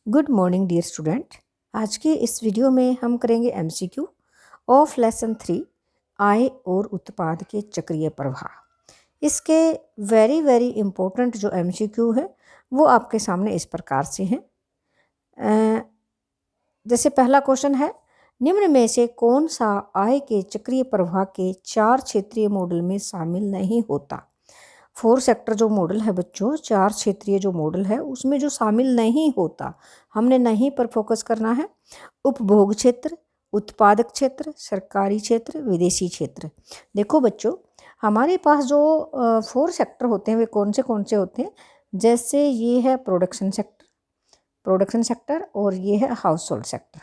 Good morning dear student. आज के इस वीडियो में हम करेंगे एमसीक्यू ऑफ लेसन 3 आय और उत्पाद के चक्रीय प्रवाह। इसके वेरी इम्पोर्टेंट जो एमसीक्यू है वो आपके सामने इस प्रकार से हैं। जैसे पहला क्वेश्चन है, निम्न में से कौन सा आय के चक्रीय प्रवाह के 4 क्षेत्रीय मॉडल में शामिल नहीं होता। 4 सेक्टर जो मॉडल है बच्चों, 4 क्षेत्रीय जो मॉडल है उसमें जो शामिल नहीं होता, हमने नहीं पर फोकस करना है। उपभोग क्षेत्र, उत्पादक क्षेत्र, सरकारी क्षेत्र, विदेशी क्षेत्र। देखो बच्चों, हमारे पास जो 4 सेक्टर होते हैं वे कौन से होते हैं। जैसे ये है प्रोडक्शन सेक्टर और ये है हाउस होल्ड सेक्टर,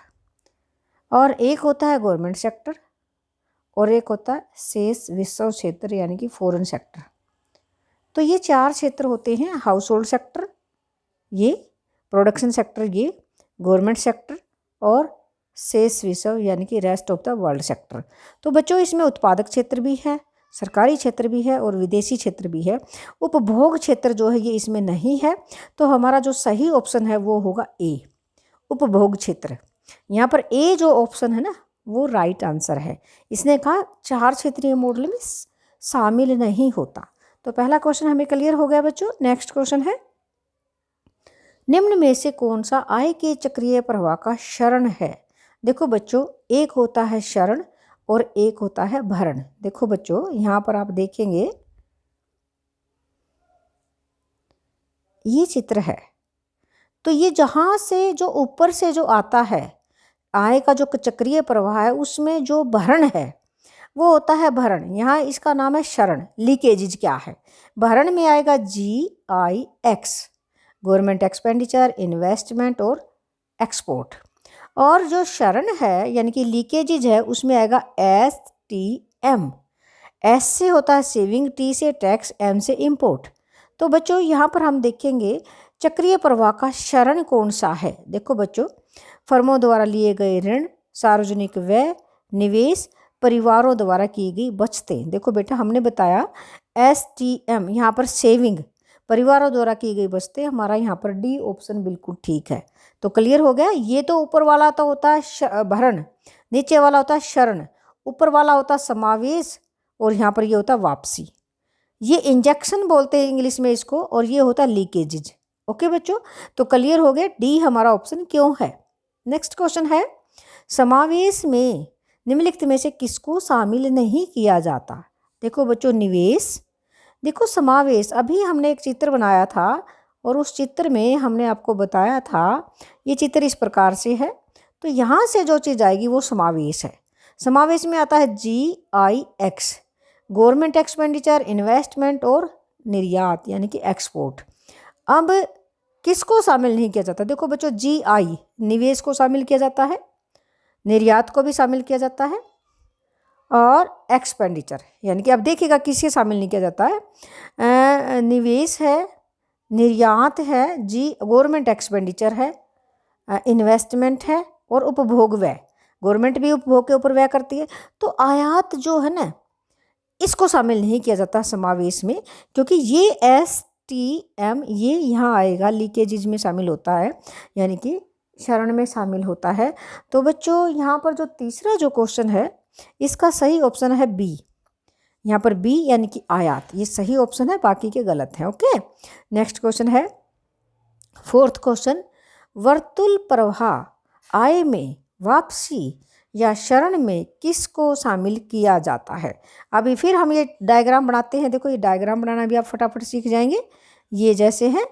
और एक होता है गवर्नमेंट सेक्टर और एक होता है शेष विश्व क्षेत्र यानी कि फॉरेन सेक्टर। तो ये 4 क्षेत्र होते हैं, हाउस होल्ड सेक्टर, ये प्रोडक्शन सेक्टर, ये गवर्नमेंट सेक्टर और शेष विश्व यानी कि rest of the world sector. तो बच्चों इसमें उत्पादक क्षेत्र भी है, सरकारी क्षेत्र भी है और विदेशी क्षेत्र भी है। उपभोग क्षेत्र जो है ये इसमें नहीं है, तो हमारा जो सही ऑप्शन है वो होगा ए, उपभोग क्षेत्र। यहाँ पर ए जो ऑप्शन है ना वो राइट आंसर है। इसने कहा 4 क्षेत्रीय मॉडल में शामिल नहीं होता। तो पहला क्वेश्चन हमें क्लियर हो गया बच्चों। नेक्स्ट क्वेश्चन है, निम्न में से कौन सा आय के चक्रीय प्रवाह का क्षरण है। देखो बच्चों, एक होता है क्षरण और एक होता है भरण। देखो बच्चों, यहाँ पर आप देखेंगे ये चित्र है, तो ये जहाँ से जो ऊपर से जो आता है आय का जो चक्रीय प्रवाह है उसमें जो भरण है वो होता है भरण। यहाँ इसका नाम है क्षरण, लीकेजेज क्या है। भरण में आएगा GIX, गवर्नमेंट एक्सपेंडिचर, इन्वेस्टमेंट और एक्सपोर्ट। और जो क्षरण है यानी कि लीकेजेज है उसमें आएगा STM। S से होता है सेविंग, T से टैक्स, M से इम्पोर्ट। तो बच्चों यहाँ पर हम देखेंगे चक्रीय प्रवाह का क्षरण कौन सा है। देखो बच्चों, फर्मों द्वारा लिए गए ऋण, सार्वजनिक व्यय, निवेश, परिवारों द्वारा की गई बचतें। देखो बेटा, हमने बताया STM यहाँ पर सेविंग, परिवारों द्वारा की गई बचतें, हमारा यहाँ पर डी ऑप्शन बिल्कुल ठीक है। तो क्लियर हो गया। ये तो ऊपर वाला तो होता है भरण, नीचे वाला होता है क्षरण, ऊपर वाला होता है समावेश और यहाँ पर ये होता है वापसी। ये इंजेक्शन बोलते हैं इंग्लिश में इसको, और ये होता है लीकेजेज। ओके बच्चों, तो क्लियर हो गया, डी हमारा ऑप्शन क्यों है। नेक्स्ट क्वेश्चन है, समावेश में निम्नलिखित में से किसको शामिल नहीं किया जाता। देखो बच्चों, निवेश, देखो समावेश, अभी हमने एक चित्र बनाया था और उस चित्र में हमने आपको बताया था, ये चित्र इस प्रकार से है। तो यहाँ से जो चीज़ आएगी वो समावेश है। समावेश में आता है GIX, गवर्नमेंट एक्सपेंडिचर, इन्वेस्टमेंट और निर्यात यानी कि एक्सपोर्ट। अब किसको शामिल नहीं किया जाता। देखो बच्चों, GI निवेश को शामिल किया जाता है, निर्यात को भी शामिल किया जाता है और एक्सपेंडिचर यानी कि अब देखिएगा किससे शामिल नहीं किया जाता है। निवेश है, निर्यात है, गवर्नमेंट एक्सपेंडिचर है, इन्वेस्टमेंट है और उपभोग व्यय। गवर्नमेंट भी उपभोग के ऊपर व्यय करती है। तो आयात जो है ना इसको शामिल नहीं किया जाता समावेश में, क्योंकि ये STM ये यहाँ आएगा, लीकेजेज में शामिल होता है यानी कि क्षरण में शामिल होता है। तो बच्चों यहाँ पर जो तीसरा जो क्वेश्चन है इसका सही ऑप्शन है बी। यहाँ पर बी यानी कि आयात, ये सही ऑप्शन है, बाकी के गलत हैं। ओके, नेक्स्ट क्वेश्चन है, फोर्थ क्वेश्चन, वर्तुल प्रवाह आय में वापसी या क्षरण में किसको शामिल किया जाता है। अभी फिर हम ये डायग्राम बनाते हैं। देखो, ये डायग्राम बनाना भी आप फटाफट सीख जाएंगे। ये जैसे हैं,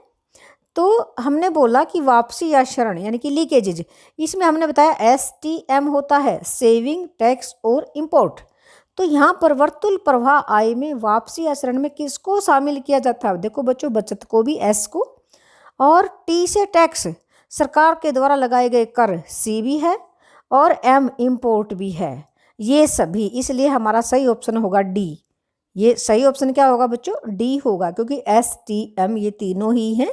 तो हमने बोला कि वापसी या क्षरण यानी कि लीकेजेज, इसमें हमने बताया STM होता है सेविंग, टैक्स और इम्पोर्ट। तो यहाँ पर वर्तुल प्रवाह आय में वापसी या क्षरण में किसको शामिल किया जाता है। देखो बच्चों, बचत को भी S को, और T से टैक्स, सरकार के द्वारा लगाए गए कर, C भी है, और M इम्पोर्ट भी है, ये सभी। इसलिए हमारा सही ऑप्शन होगा डी। ये सही ऑप्शन क्या होगा बच्चों, डी होगा, क्योंकि STM ये तीनों ही हैं।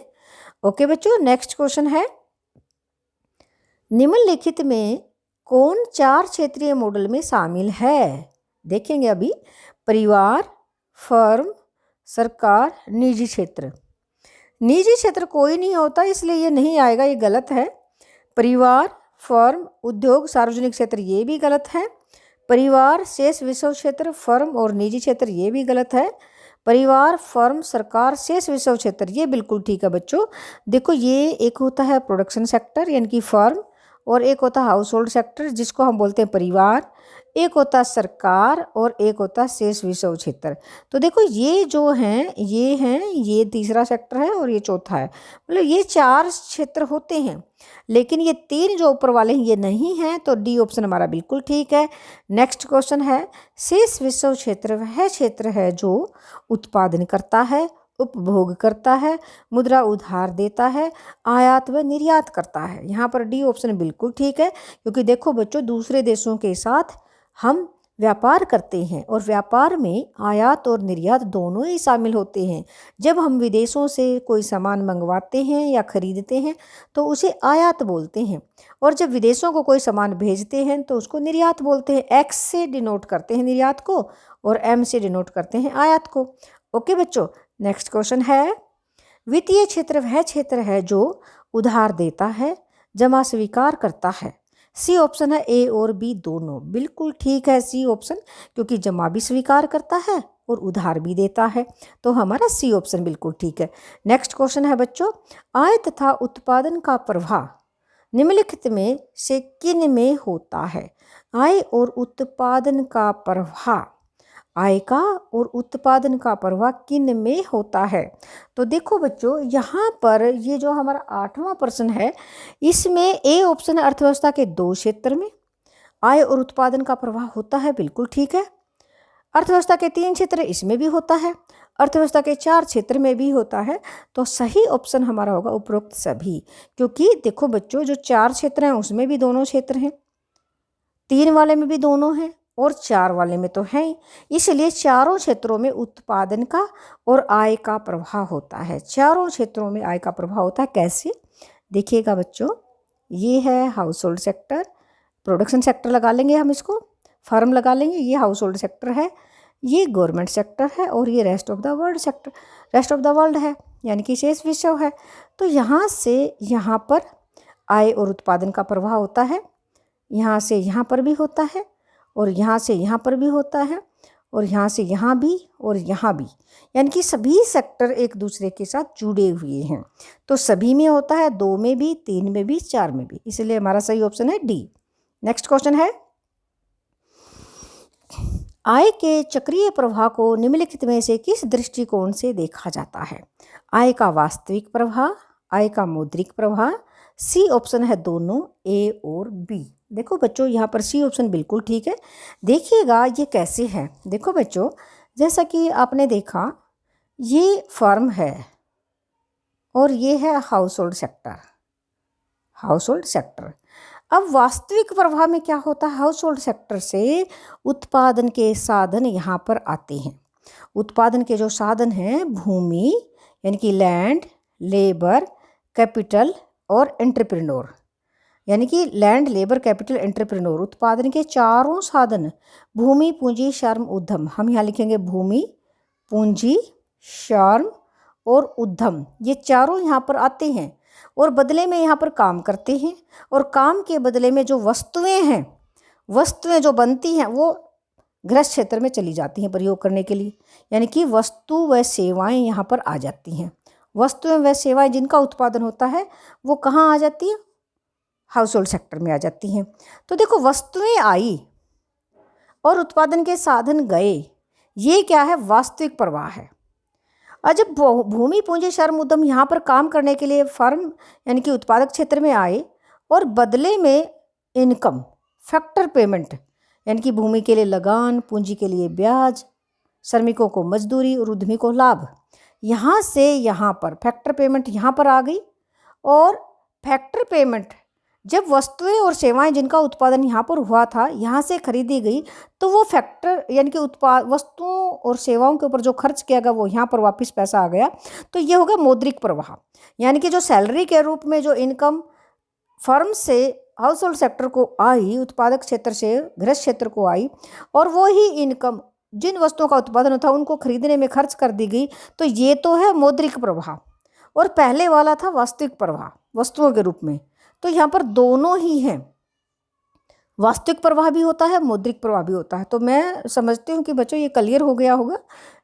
ओके बच्चों, नेक्स्ट क्वेश्चन है, निम्नलिखित में कौन 4 क्षेत्रीय मॉडल में शामिल है। देखेंगे अभी, परिवार, फर्म, सरकार, निजी क्षेत्र। निजी क्षेत्र कोई नहीं होता, इसलिए ये नहीं आएगा, ये गलत है। परिवार, फर्म, उद्योग, सार्वजनिक क्षेत्र ये भी गलत है। परिवार, शेष विषम क्षेत्र, फर्म और निजी क्षेत्र ये भी गलत है। परिवार, फर्म, सरकार, शेष विषम क्षेत्र ये बिल्कुल ठीक है बच्चों। देखो ये एक होता है प्रोडक्शन सेक्टर यानी कि फर्म, और एक होता है हाउस होल्ड सेक्टर जिसको हम बोलते हैं परिवार, एक होता है सरकार और एक होता है शेष विषम क्षेत्र। तो देखो ये जो हैं ये तीसरा सेक्टर है और ये चौथा है, मतलब ये 4 क्षेत्र होते हैं, लेकिन ये 3 जो ऊपर वाले हैं ये नहीं हैं, तो डी ऑप्शन हमारा बिल्कुल ठीक है। नेक्स्ट क्वेश्चन है, शेष विषम क्षेत्र वह क्षेत्र है जो उत्पादन करता है, उपभोग करता है, मुद्रा उधार देता है, आयात व निर्यात करता है। यहाँ पर डी ऑप्शन बिल्कुल ठीक है, क्योंकि देखो बच्चों दूसरे देशों के साथ हम व्यापार करते हैं और व्यापार में आयात और निर्यात दोनों ही शामिल होते हैं। जब हम विदेशों से कोई सामान मंगवाते हैं या खरीदते हैं तो उसे आयात बोलते हैं, और जब विदेशों को कोई सामान भेजते हैं तो उसको निर्यात बोलते हैं। एक्स से डिनोट करते हैं निर्यात को और एम से डिनोट करते हैं आयात को। ओके बच्चों, नेक्स्ट क्वेश्चन है, वित्तीय क्षेत्र वह क्षेत्र है जो उधार देता है, जमा स्वीकार करता है। सी ऑप्शन है, ए और बी दोनों बिल्कुल ठीक है सी ऑप्शन, क्योंकि जमा भी स्वीकार करता है और उधार भी देता है, तो हमारा सी ऑप्शन बिल्कुल ठीक है। नेक्स्ट क्वेश्चन है बच्चों, आय तथा उत्पादन का प्रवाह निम्नलिखित में से किन में होता है? आय और उत्पादन का प्रवाह, आय का और उत्पादन का प्रवाह किन में होता है? तो देखो बच्चों यहाँ पर ये जो हमारा 8वां प्रश्न है इसमें ए ऑप्शन अर्थव्यवस्था के 2 क्षेत्र में आय और उत्पादन का प्रवाह होता है, बिल्कुल ठीक है। अर्थव्यवस्था के 3 क्षेत्र इसमें भी होता है, अर्थव्यवस्था के 4 क्षेत्र में भी होता है, तो सही ऑप्शन हमारा होगा उपरोक्त सभी। क्योंकि देखो बच्चों जो 4 क्षेत्र हैं उसमें भी दोनों क्षेत्र हैं, 3 वाले में भी दोनों हैं और 4 वाले में तो है ही, इसलिए चारों क्षेत्रों में उत्पादन का और आय का प्रवाह होता है। चारों क्षेत्रों में आय का प्रवाह होता है। कैसे देखिएगा बच्चों, ये है house hold sector, production sector लगा लेंगे हम इसको, फर्म लगा लेंगे, ये हाउस होल्ड सेक्टर है, ये गवर्नमेंट सेक्टर है और ये rest of the world sector, rest of the world है यानी कि शेष विश्व है। तो यहाँ से यहाँ पर आय और उत्पादन का प्रवाह होता है, यहाँ से यहाँ पर भी होता है और यहाँ से यहाँ पर भी होता है और यहाँ से यहाँ भी और यहाँ भी, यानी कि सभी सेक्टर एक दूसरे के साथ जुड़े हुए हैं। तो सभी में होता है, 2 में भी, 3 में भी, 4 में भी, इसलिए हमारा सही ऑप्शन है डी। नेक्स्ट क्वेश्चन है, आय के चक्रीय प्रवाह को निम्नलिखित में से किस दृष्टिकोण से देखा जाता है? आय का वास्तविक प्रवाह, आय का मौद्रिक प्रवाह, सी ऑप्शन है दोनों, ए और बी। देखो बच्चों यहाँ पर सी ऑप्शन बिल्कुल ठीक है। देखिएगा ये कैसे है, देखो बच्चों जैसा कि आपने देखा ये फर्म है और ये है house hold sector, house hold sector. अब वास्तविक प्रवाह में क्या होता है, हाउस होल्ड सेक्टर से उत्पादन के साधन यहाँ पर आते हैं। उत्पादन के जो साधन हैं भूमि यानी कि लैंड, लेबर, कैपिटल और एंटरप्रेन्योर, यानी कि लैंड, लेबर, कैपिटल, एंटरप्रेन्योर, उत्पादन के चारों साधन भूमि, पूंजी, श्रम, उद्यम। हम यहाँ लिखेंगे भूमि, पूंजी, श्रम और उद्यम, ये चारों यहाँ पर आते हैं और बदले में यहाँ पर काम करते हैं, और काम के बदले में जो वस्तुएं हैं, वस्तुएं जो बनती हैं वो गृह क्षेत्र में चली जाती हैं प्रयोग करने के लिए, यानी कि वस्तु व सेवाएं यहाँ पर आ जाती हैं। वस्तुएं व सेवाएं जिनका उत्पादन होता है वो कहाँ आ जाती है, हाउस होल्ड सेक्टर में आ जाती हैं। तो देखो वस्तुएं आई और उत्पादन के साधन गए, ये क्या है, वास्तविक प्रवाह है। और जब भूमि, पूंजी, श्रम, उद्यम यहाँ पर काम करने के लिए फर्म यानी कि उत्पादक क्षेत्र में आए और बदले में इनकम, फैक्टर पेमेंट, यानी कि भूमि के लिए लगान, पूंजी के लिए ब्याज, श्रमिकों को मजदूरी और उद्यमी को लाभ, यहाँ से यहाँ पर फैक्टर पेमेंट यहाँ पर आ गई। और फैक्टर पेमेंट जब वस्तुएं और सेवाएं जिनका उत्पादन यहाँ पर हुआ था यहाँ से खरीदी गई, तो वो फैक्टर यानी कि वस्तुओं और सेवाओं के ऊपर जो खर्च किया गया वो यहाँ पर वापस पैसा आ गया, तो ये होगा मौद्रिक प्रवाह। यानी कि जो सैलरी के रूप में जो इनकम फर्म से हाउस होल्ड सेक्टर को आई, उत्पादक क्षेत्र से गृह क्षेत्र को आई, और वो ही इनकम जिन वस्तुओं का उत्पादन होता उनको खरीदने में खर्च कर दी गई, तो ये तो है मौद्रिक प्रवाह। और पहले वाला था वास्तविक प्रवाह वस्तुओं के रूप में, तो यहाँ पर दोनों ही हैं, वास्तविक प्रवाह भी होता है, मौद्रिक प्रवाह भी होता है। तो मैं समझती हूँ कि बच्चों ये क्लियर हो गया होगा।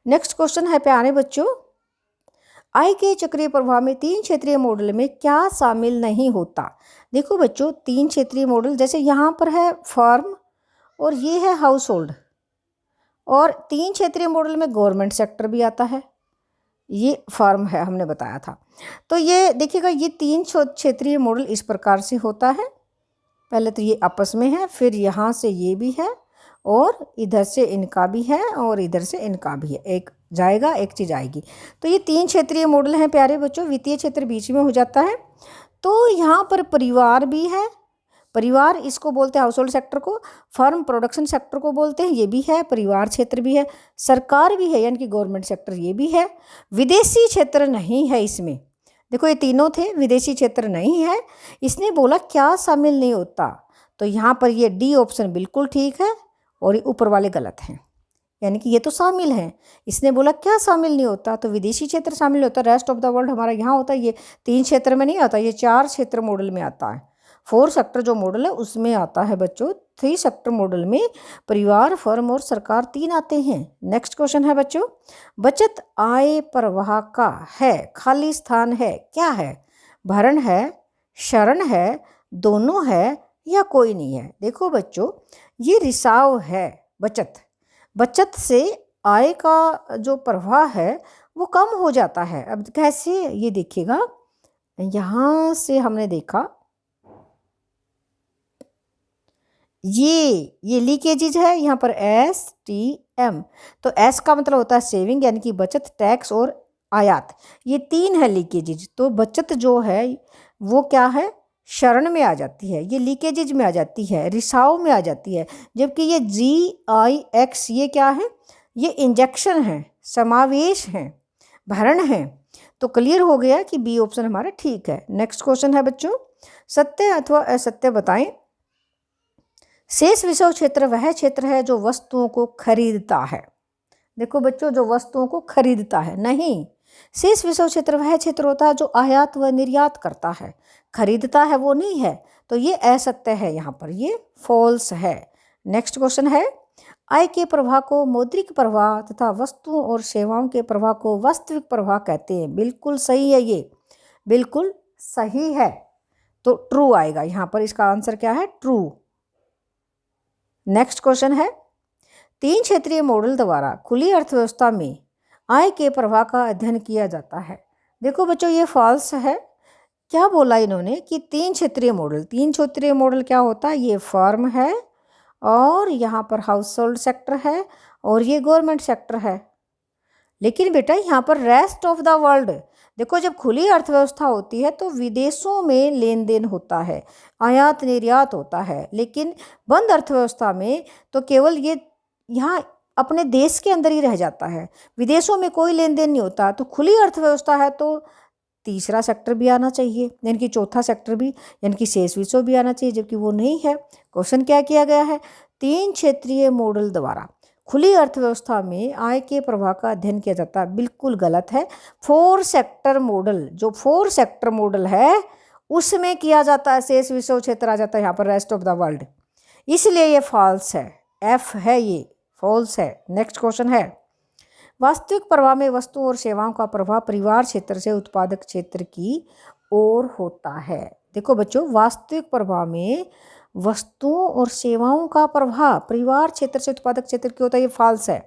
नेक्स्ट क्वेश्चन है प्यारे बच्चों, आय के चक्रीय प्रवाह में तीन क्षेत्रीय मॉडल में क्या शामिल नहीं होता। देखो बच्चों, तीन क्षेत्रीय मॉडल, जैसे यहाँ पर है फर्म और ये है हाउस होल्ड, और तीन क्षेत्रीय मॉडल में गवर्नमेंट सेक्टर भी आता है, ये फर्म है हमने बताया था। तो ये देखिएगा, ये तीन क्षेत्रीय मॉडल इस प्रकार से होता है। पहले तो ये आपस में है, फिर यहाँ से ये भी है, और इधर से इनका भी है, और इधर से इनका भी है। एक जाएगा, एक चीज़ आएगी। तो ये तीन क्षेत्रीय मॉडल हैं प्यारे बच्चों। वित्तीय क्षेत्र बीच में हो जाता है। तो यहाँ पर परिवार भी है, परिवार इसको बोलते हैं हाउस होल्ड सेक्टर को, फर्म प्रोडक्शन सेक्टर को बोलते हैं, ये भी है, परिवार क्षेत्र भी है, सरकार भी है यानी कि गवर्नमेंट सेक्टर, ये भी है। विदेशी क्षेत्र नहीं है इसमें। देखो ये तीनों थे, विदेशी क्षेत्र नहीं है। इसने बोला क्या शामिल नहीं होता, तो यहाँ पर ये डी ऑप्शन बिल्कुल ठीक है और ये ऊपर वाले गलत हैं, यानी कि ये तो शामिल हैं। इसने बोला क्या शामिल नहीं होता, तो विदेशी क्षेत्र शामिल होता है। रेस्ट ऑफ द वर्ल्ड हमारा यहाँ होता है, ये तीन क्षेत्र में नहीं आता, ये चार क्षेत्र मॉडल में आता है। 4 सेक्टर जो मॉडल है उसमें आता है बच्चों। 3 सेक्टर मॉडल में परिवार, फर्म और सरकार तीन आते हैं। नेक्स्ट क्वेश्चन है बच्चों, बचत आय प्रवाह का है खाली स्थान है, क्या है? भरण है, शरण है, दोनों है, या कोई नहीं है? देखो बच्चों, ये रिसाव है। बचत से आय का जो प्रवाह है वो कम हो जाता है। अब कैसे, ये देखिएगा, यहाँ से हमने देखा ये लीकेजेज है, यहाँ पर STM, तो S का मतलब होता है सेविंग यानी कि बचत, टैक्स और आयात, ये तीन है लीकेजेज। तो बचत जो है वो क्या है, शरण में आ जाती है, ये लीकेजेज में आ जाती है, रिसाव में आ जाती है। जबकि ये GIX ये क्या है, ये इंजेक्शन है, समावेश है, भरण है। तो क्लियर हो गया कि बी ऑप्शन हमारा ठीक है। नेक्स्ट क्वेश्चन है बच्चों, सत्य अथवा असत्य बताएं। शेष विषय क्षेत्र वह क्षेत्र है जो वस्तुओं को खरीदता है। देखो बच्चों, जो वस्तुओं को खरीदता है नहीं, शेष विषय क्षेत्र वह क्षेत्र होता है जो आयात व निर्यात करता है, खरीदता है वो नहीं है। तो ये असत्य है, यहाँ पर ये फॉल्स है। नेक्स्ट क्वेश्चन है, आय के प्रवाह को मौद्रिक प्रवाह तथा वस्तुओं और सेवाओं के प्रवाह को वास्तविक प्रवाह कहते हैं। बिल्कुल सही है, ये बिल्कुल सही है, तो ट्रू आएगा यहाँ पर। इसका आंसर क्या है, ट्रू। नेक्स्ट क्वेश्चन है, तीन क्षेत्रीय मॉडल द्वारा खुली अर्थव्यवस्था में आय के प्रवाह का अध्ययन किया जाता है। देखो बच्चों, ये फॉल्स है। क्या बोला इन्होंने कि तीन क्षेत्रीय मॉडल क्या होता है, ये फर्म है और यहाँ पर हाउस होल्ड सेक्टर है और ये गवर्नमेंट सेक्टर है। लेकिन बेटा यहाँ पर रेस्ट ऑफ द वर्ल्ड, देखो जब खुली अर्थव्यवस्था होती है तो विदेशों में लेन देन होता है, आयात निर्यात होता है। लेकिन बंद अर्थव्यवस्था में तो केवल ये यहाँ अपने देश के अंदर ही रह जाता है, विदेशों में कोई लेन देन नहीं होता। तो खुली अर्थव्यवस्था है तो तीसरा सेक्टर भी आना चाहिए, यानी कि चौथा सेक्टर भी, यानी कि शेष विषय भी आना चाहिए, जबकि वो नहीं है। क्वेश्चन क्या किया गया है, तीन क्षेत्रीय मॉडल द्वारा खुली अर्थव्यवस्था में आय के प्रवाह का अध्ययन किया जाता है। बिल्कुल गलत है। 4 सेक्टर मॉडल, जो 4 सेक्टर मॉडल है उसमें किया जाता है, शेष विषय क्षेत्र आ जाता है यहाँ पर, रेस्ट ऑफ द वर्ल्ड, इसलिए ये फॉल्स है, F है, ये फॉल्स है। नेक्स्ट क्वेश्चन है, वास्तविक प्रवाह में वस्तुओं और सेवाओं का प्रवाह परिवार क्षेत्र से उत्पादक क्षेत्र की ओर होता है। देखो बच्चों, वास्तविक प्रवाह में वस्तुओं और सेवाओं का प्रवाह परिवार क्षेत्र से उत्पादक क्षेत्र की होता है, ये फॉल्स है।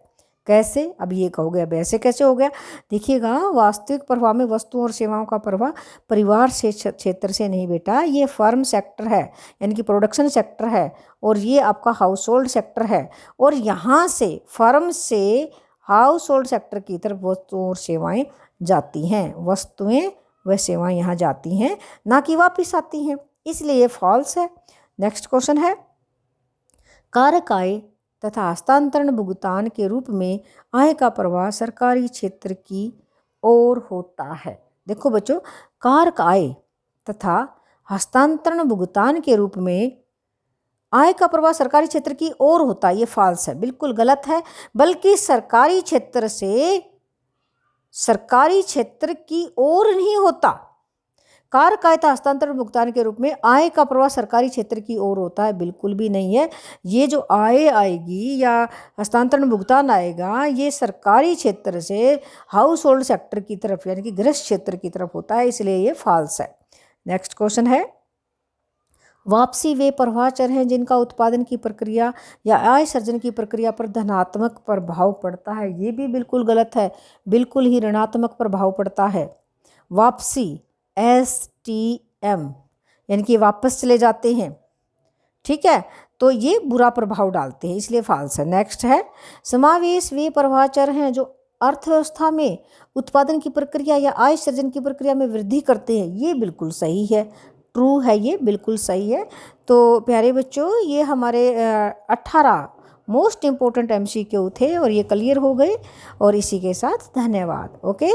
कैसे, अब ये कहोगे अब ऐसे कैसे हो गया? देखिएगा, वास्तविक प्रवाह में वस्तुओं और सेवाओं का प्रवाह परिवार से क्षेत्र से नहीं बेटा, ये फर्म सेक्टर है यानी कि प्रोडक्शन सेक्टर है, और ये आपका हाउस होल्ड सेक्टर है। और यहाँ से फर्म से हाउस होल्ड सेक्टर की तरफ वस्तुओं और सेवाएं जाती हैं, वस्तुएं व सेवाएं यहाँ जाती हैं, ना कि वापिस आती हैं, इसलिए ये फॉल्स है। नेक्स्ट क्वेश्चन है, कारक आय तथा हस्तांतरण भुगतान के रूप में आय का प्रवाह सरकारी क्षेत्र की ओर होता है। देखो बच्चों, कारक आय तथा हस्तांतरण भुगतान के रूप में आय का प्रवाह सरकारी क्षेत्र की ओर होता है, ये फॉल्स है, बिल्कुल गलत है। बल्कि सरकारी क्षेत्र से सरकारी क्षेत्र की ओर नहीं होता, कार्यकायता हस्तांतरण भुगतान के रूप में आय का प्रवाह सरकारी क्षेत्र की ओर होता है, बिल्कुल भी नहीं है। ये जो आय आएगी या हस्तांतरण भुगतान आएगा ये सरकारी क्षेत्र से हाउस होल्ड सेक्टर की तरफ यानी कि गृहस्थ क्षेत्र की तरफ होता है, इसलिए ये फॉल्स है। नेक्स्ट क्वेश्चन है, वापसी वे प्रवाह चर हैं जिनका उत्पादन की प्रक्रिया या आय सर्जन की प्रक्रिया पर धनात्मक प्रभाव पड़ता है। ये भी बिल्कुल गलत है, बिल्कुल ही ऋणात्मक प्रभाव पड़ता है। वापसी STM यानी कि वापस चले जाते हैं, ठीक है, तो ये बुरा प्रभाव डालते हैं, इसलिए फॉल्स है। नेक्स्ट है, समावेश वे प्रवाह चर हैं जो अर्थव्यवस्था में उत्पादन की प्रक्रिया या आय सर्जन की प्रक्रिया में वृद्धि करते हैं। ये बिल्कुल सही है, ट्रू है, ये बिल्कुल सही है। तो प्यारे बच्चों, ये हमारे 18 मोस्ट इम्पोर्टेंट MCQ थे और ये क्लियर हो गए। और इसी के साथ धन्यवाद। ओके।